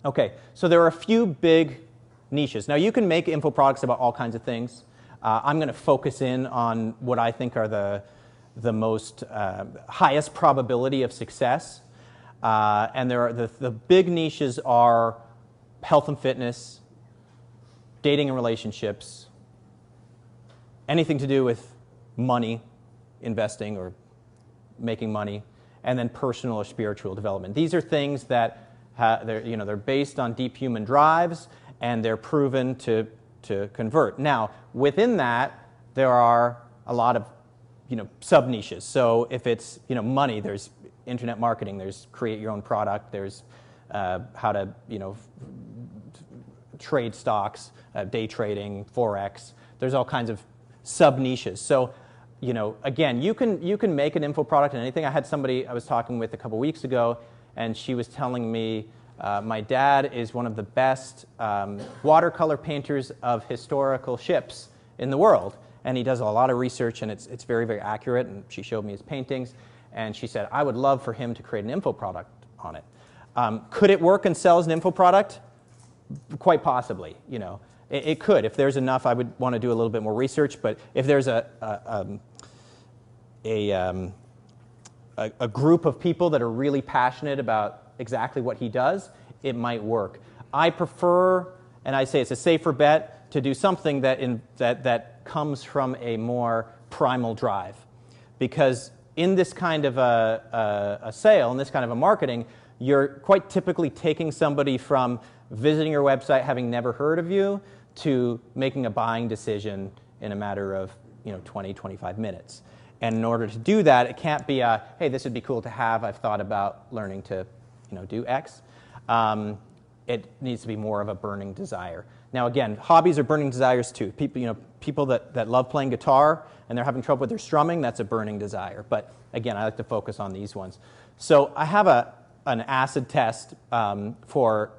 Okay, so there are a few big niches. Now you can make info products about all kinds of things. I'm going to focus in on what I think are the most highest probability of success. And there are the big niches are health and fitness, dating and relationships, anything to do with money, investing or making money, and then personal or spiritual development. These are things that they're based on deep human drives, and they're proven to convert. Now, within that, there are a lot of sub-niches. So if it's money, there's internet marketing, there's create your own product, there's how to trade stocks, day trading, forex. There's all kinds of sub-niches. So again, you can make an info product in anything. I had somebody I was talking with a couple weeks ago, and she was telling me my dad is one of the best watercolor painters of historical ships in the world. And he does a lot of research, and it's very, very accurate. And she showed me his paintings. And she said, I would love for him to create an info product on it. Could it work and sell as an info product? Quite possibly. It could. If there's enough, I would want to do a little bit more research. But if there's a group of people that are really passionate about exactly what he does, it might work. I prefer, and I say it's a safer bet, to do something that comes from a more primal drive. Because in this kind of a sale, in this kind of a marketing, you're quite typically taking somebody from visiting your website, having never heard of you, to making a buying decision in a matter of 20, 25 minutes. And in order to do that, it can't be a, hey, this would be cool to have, I've thought about learning to do X. It needs to be more of a burning desire. Now again, hobbies are burning desires too. People that love playing guitar and they're having trouble with their strumming, that's a burning desire. But again, I like to focus on these ones. So I have an acid test for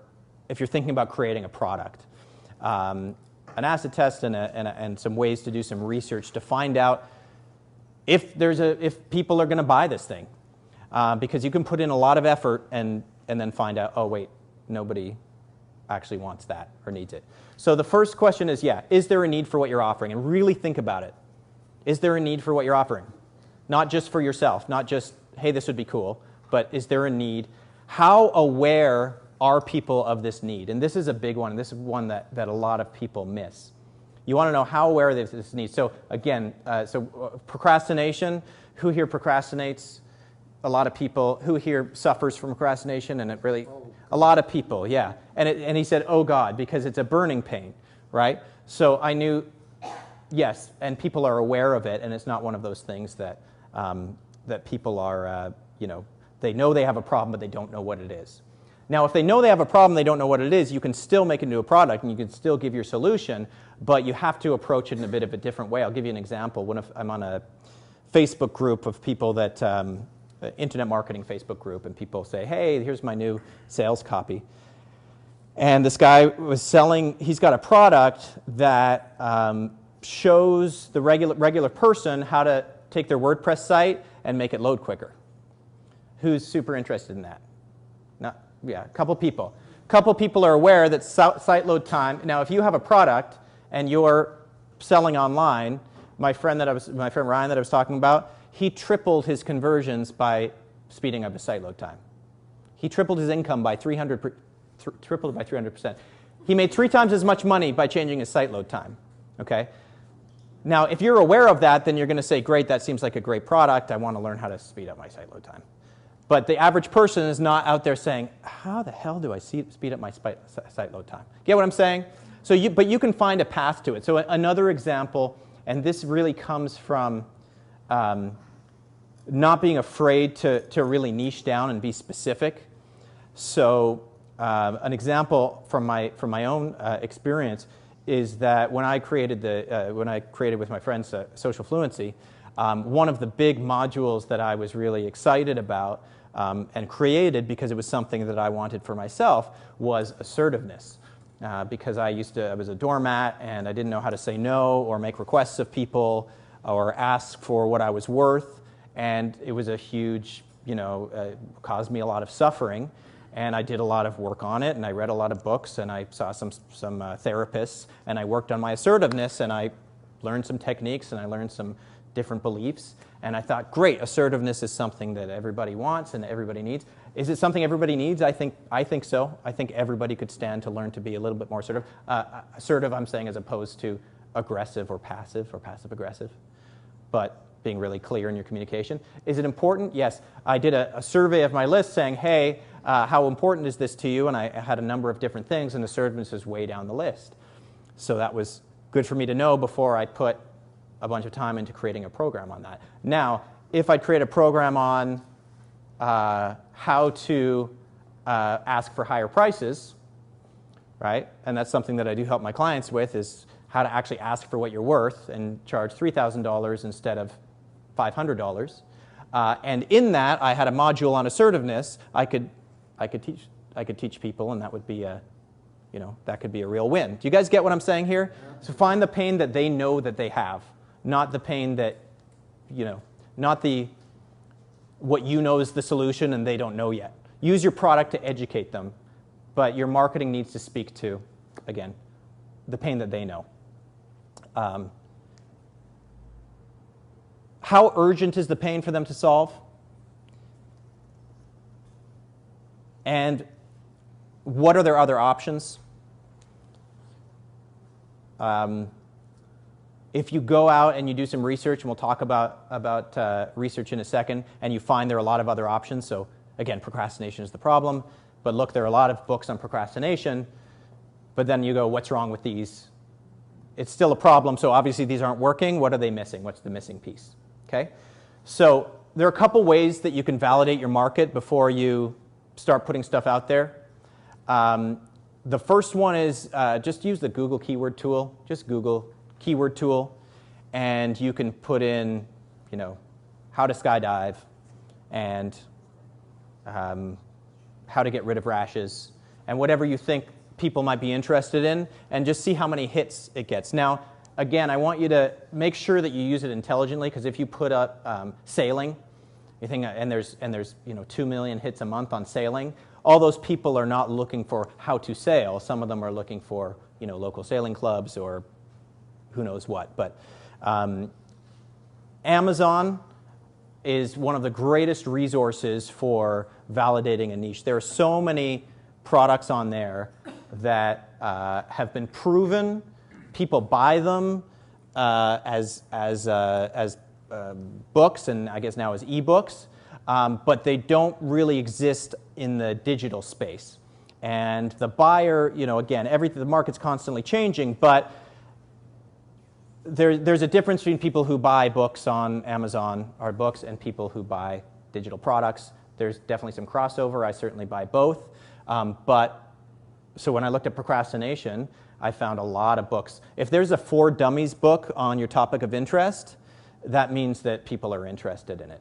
if you're thinking about creating a product. An acid test and some ways to do some research to find out if people are going to buy this thing. Because you can put in a lot of effort and then find out, oh wait, nobody actually wants that or needs it. So the first question is, is there a need for what you're offering? And really think about it. Is there a need for what you're offering? Not just for yourself, not just, hey, this would be cool, but is there a need? How aware are people of this need? And this is a big one, and this is one that a lot of people miss. You want to know how aware of this need. So again, procrastination. Who here procrastinates? A lot of people. Who here suffers from procrastination? And it really, a lot of people, yeah. And he said, oh God, because it's a burning pain, right? So I knew, yes, and people are aware of it, and it's not one of those things that that people are, they know they have a problem, but they don't know what it is. Now, if they know they have a problem, they don't know what it is, you can still make it into a product, and you can still give your solution, but you have to approach it in a bit of a different way. I'll give you an example. I'm on a Facebook group of people that, internet marketing Facebook group, and people say, hey, here's my new sales copy. And this guy was selling, he's got a product that shows the regular person how to take their WordPress site and make it load quicker. Who's super interested in that? Yeah, a couple people. A couple people are aware that site load time. Now, if you have a product and you're selling online, my friend Ryan that I was talking about, he tripled his conversions by speeding up his site load time. He tripled his income by 300%. He made 3 times as much money by changing his site load time. Okay. Now, if you're aware of that, then you're going to say, great, that seems like a great product. I want to learn how to speed up my site load time. But the average person is not out there saying, how the hell do I speed up my site load time? Get what I'm saying? So but you can find a path to it. So another example, and this really comes from not being afraid to really niche down and be specific. So an example from my own experience is that when I created with my friends Social Fluency, one of the big modules that I was really excited about and created because it was something that I wanted for myself was assertiveness. Because I was a doormat and I didn't know how to say no or make requests of people or ask for what I was worth, and it was a huge, caused me a lot of suffering. And I did a lot of work on it, and I read a lot of books, and I saw some therapists, and I worked on my assertiveness, and I learned some techniques, and I learned some different beliefs. And I thought, great, assertiveness is something that everybody wants and everybody needs. Is it something everybody needs? I think so. I think everybody could stand to learn to be a little bit more assertive. Assertive, I'm saying, as opposed to aggressive or passive-aggressive, but being really clear in your communication. Is it important? Yes. I did a survey of my list saying, hey, how important is this to you? And I had a number of different things, and assertiveness is way down the list. So that was good for me to know before I put a bunch of time into creating a program on that. Now, if I create a program on how to ask for higher prices, right? And that's something that I do help my clients with, is how to actually ask for what you're worth and charge $3,000 instead of $500. And in that, I had a module on assertiveness. I could teach people, and that would be that could be a real win. Do you guys get what I'm saying here? So find the pain that they know that they have, not the pain that, not what you know is the solution and they don't know yet. Use your product to educate them, but your marketing needs to speak to, again, the pain that they know. How urgent is the pain for them to solve? And what are their other options? If you go out and you do some research, and we'll talk about research in a second, and you find there are a lot of other options, so again, procrastination is the problem, but look, there are a lot of books on procrastination, but then you go, what's wrong with these? It's still a problem, so obviously these aren't working. What are they missing? What's the missing piece? Okay? So there are a couple ways that you can validate your market before you start putting stuff out there. The first one is just use the Google keyword tool. Just Google keyword tool, and you can put in, how to skydive and how to get rid of rashes and whatever you think people might be interested in, and just see how many hits it gets. Now, again, I want you to make sure that you use it intelligently, because if you put up sailing, you think, and there's 2 million hits a month on sailing, all those people are not looking for how to sail. Some of them are looking for local sailing clubs or who knows what. But Amazon is one of the greatest resources for validating a niche. There are so many products on there that have been proven. People buy them as books, and I guess now as ebooks, but they don't really exist in the digital space. And the buyer, again, the market's constantly changing, but there's a difference between people who buy books on Amazon, hard books, and people who buy digital products. There's definitely some crossover. I certainly buy both. So when I looked at procrastination, I found a lot of books. If there's a For Dummies book on your topic of interest, that means that people are interested in it.